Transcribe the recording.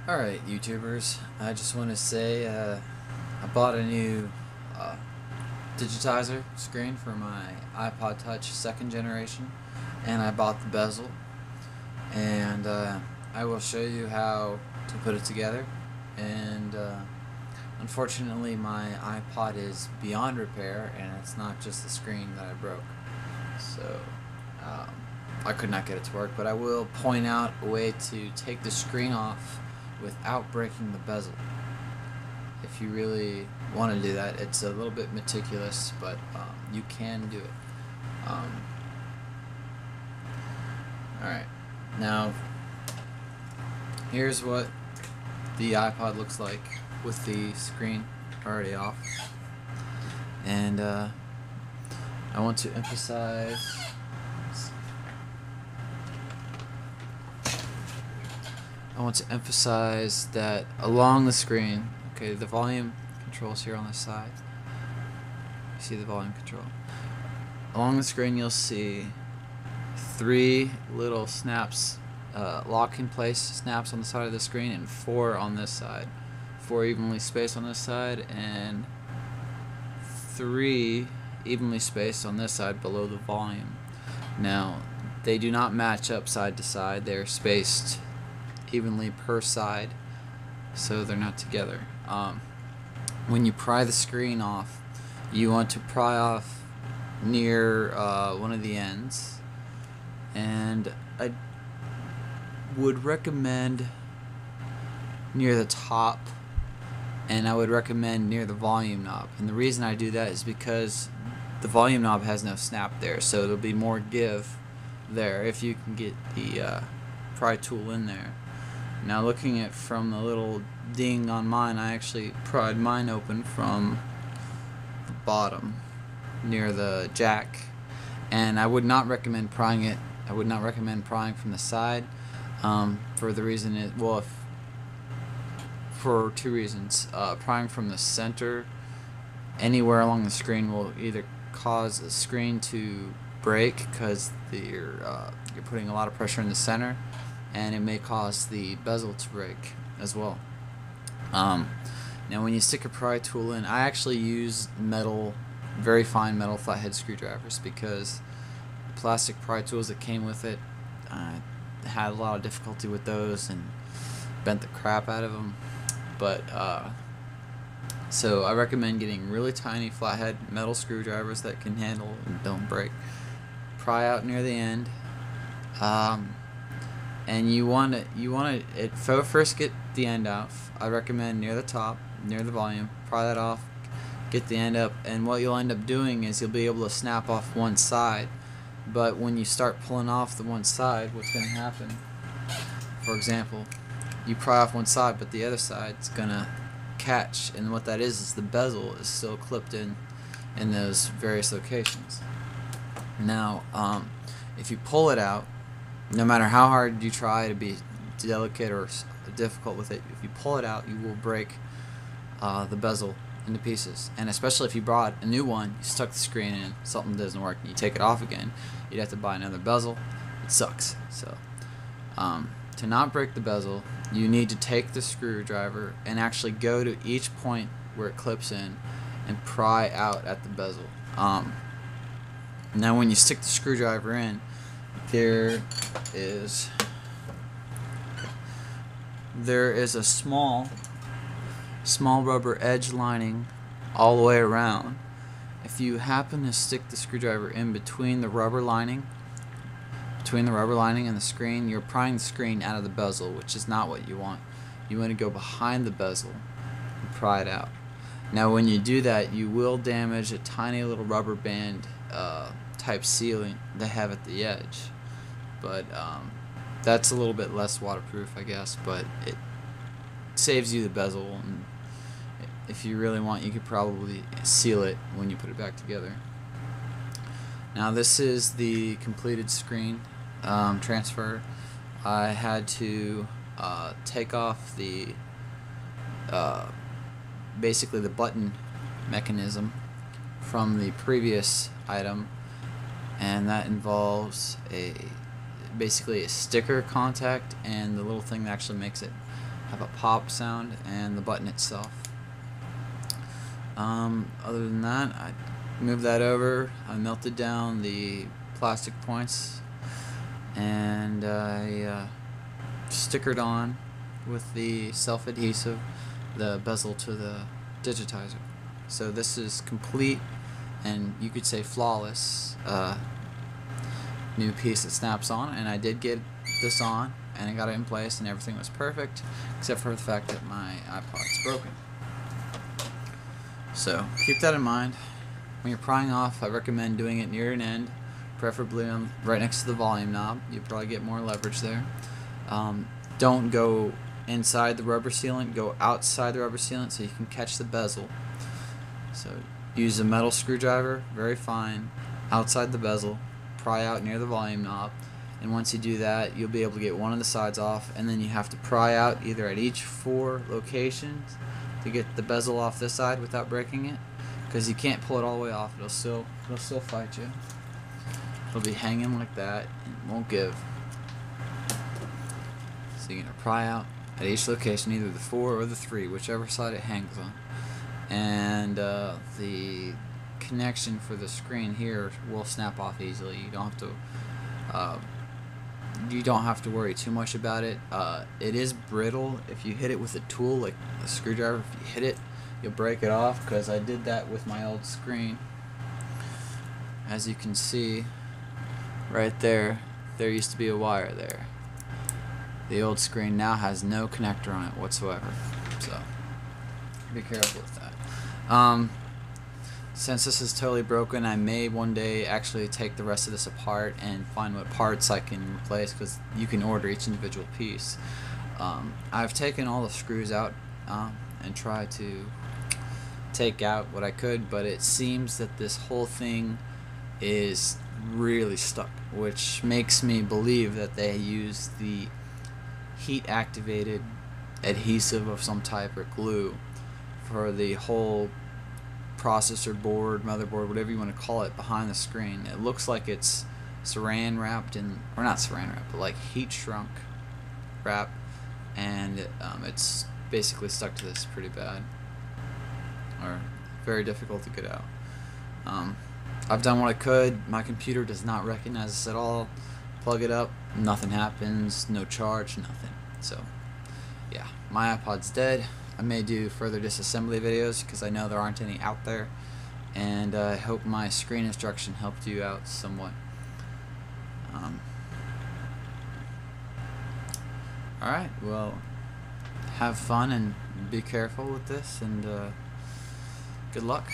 Alright, YouTubers, I just want to say I bought a new Digitizer screen for my iPod Touch 2nd generation, and I bought the bezel, and I will show you how to put it together. And unfortunately, my iPod is beyond repair, and it's not just the screen that I broke, so I could not get it to work. But I will point out a way to take the screen off without breaking the bezel. If you really want to do that, it's a little bit meticulous, but you can do it. Alright, now here's what the iPod looks like with the screen already off. And I want to emphasize that along the screen, okay, the volume controls here on the side. You see the volume control. Along the screen you'll see 3 little snaps, lock in place snaps on the side of the screen, and 4 on this side. 4 evenly spaced on this side, and 3 evenly spaced on this side below the volume. Now, they do not match up side to side. They're spaced evenly per side, so they're not together. When you pry the screen off, you want to pry off near one of the ends, and I would recommend near the top, and I would recommend near the volume knob. And the reason I do that is because the volume knob has no snap there, so it'll be more give there if you can get the pry tool in there. Now, looking at from the little ding on mine, I actually pried mine open from the bottom near the jack, and I would not recommend prying it. I would not recommend prying from the side, for the reason for 2 reasons. Prying from the center anywhere along the screen will either cause the screen to break because you're putting a lot of pressure in the center, and it may cause the bezel to break as well. Now, when you stick a pry tool in, I actually use metal, very fine metal flathead screwdrivers, because the plastic pry tools that came with it, had a lot of difficulty with those and bent the crap out of them. But so I recommend getting really tiny flathead metal screwdrivers that can handle and don't break. Pry out near the end. And you want to first get the end out. I recommend near the top, near the volume. Pry that off, get the end up, and what you'll end up doing is you'll be able to snap off one side. But when you start pulling off the one side, what's going to happen? For example, you pry off one side, but the other side's gonna catch, and what that is the bezel is still clipped in those various locations. Now, if you pull it out, no matter how hard you try to be delicate or difficult with it, if you pull it out, you will break the bezel into pieces. And especially if you brought a new one, you stuck the screen in, something doesn't work, and you take it off again, you'd have to buy another bezel. It sucks. So, to not break the bezel, you need to take the screwdriver and actually go to each point where it clips in and pry out at the bezel. Now, when you stick the screwdriver in, there is a small rubber edge lining all the way around. If you happen to stick the screwdriver in between the rubber lining and the screen, you're prying the screen out of the bezel, which is not what you want. You want to go behind the bezel and pry it out. Now, when you do that, you will damage a tiny little rubber band type sealing they have at the edge, but that's a little bit less waterproof, I guess, but it saves you the bezel, and if you really want, you could probably seal it when you put it back together. Now, this is the completed screen transfer. I had to take off the basically the button mechanism from the previous item, and that involves basically a sticker contact and the little thing that actually makes it have a pop sound, and the button itself. Other than that, I moved that over. I melted down the plastic points, and I stickered on with the self-adhesive the bezel to the Digitizer. So this is complete, and you could say flawless, new piece that snaps on. And I did get this on, and I got it in place, and everything was perfect, except for the fact that my iPod's broken. So keep that in mind. When you're prying off, I recommend doing it near an end, preferably right next to the volume knob. You'll probably get more leverage there. Don't go inside the rubber sealant, go outside the rubber sealant so you can catch the bezel. So use a metal screwdriver, very fine, outside the bezel, pry out near the volume knob, and once you do that, you'll be able to get one of the sides off, and then you have to pry out either at each 4 locations to get the bezel off this side without breaking it, because you can't pull it all the way off. It'll still fight you. It'll be hanging like that and it won't give. So you're gonna pry out at each location, either the 4 or the 3, whichever side it hangs on. And the connection for the screen here will snap off easily. You don't have to worry too much about it. It is brittle. If you hit it with a tool like a screwdriver, if you hit it, you'll break it off, because I did that with my old screen. As you can see right there, there used to be a wire there. The old screen now has no connector on it whatsoever, so be careful with that. Since this is totally broken, I may one day actually take the rest of this apart and find what parts I can replace, because you can order each individual piece. I've taken all the screws out and tried to take out what I could, but it seems that this whole thing is really stuck, which makes me believe that they use the heat activated adhesive of some type or glue for the whole processor board, motherboard, whatever you want to call it, behind the screen. It looks like it's saran wrapped in, or not saran wrapped, but like heat shrunk wrap, and it's basically stuck to this pretty bad, or very difficult to get out. I've done what I could. My computer does not recognize this at all. Plug it up, nothing happens, no charge, nothing. So yeah, my iPod's dead. I may do further disassembly videos because I know there aren't any out there, and I hope my screen instruction helped you out somewhat. Alright, well, have fun and be careful with this, and good luck.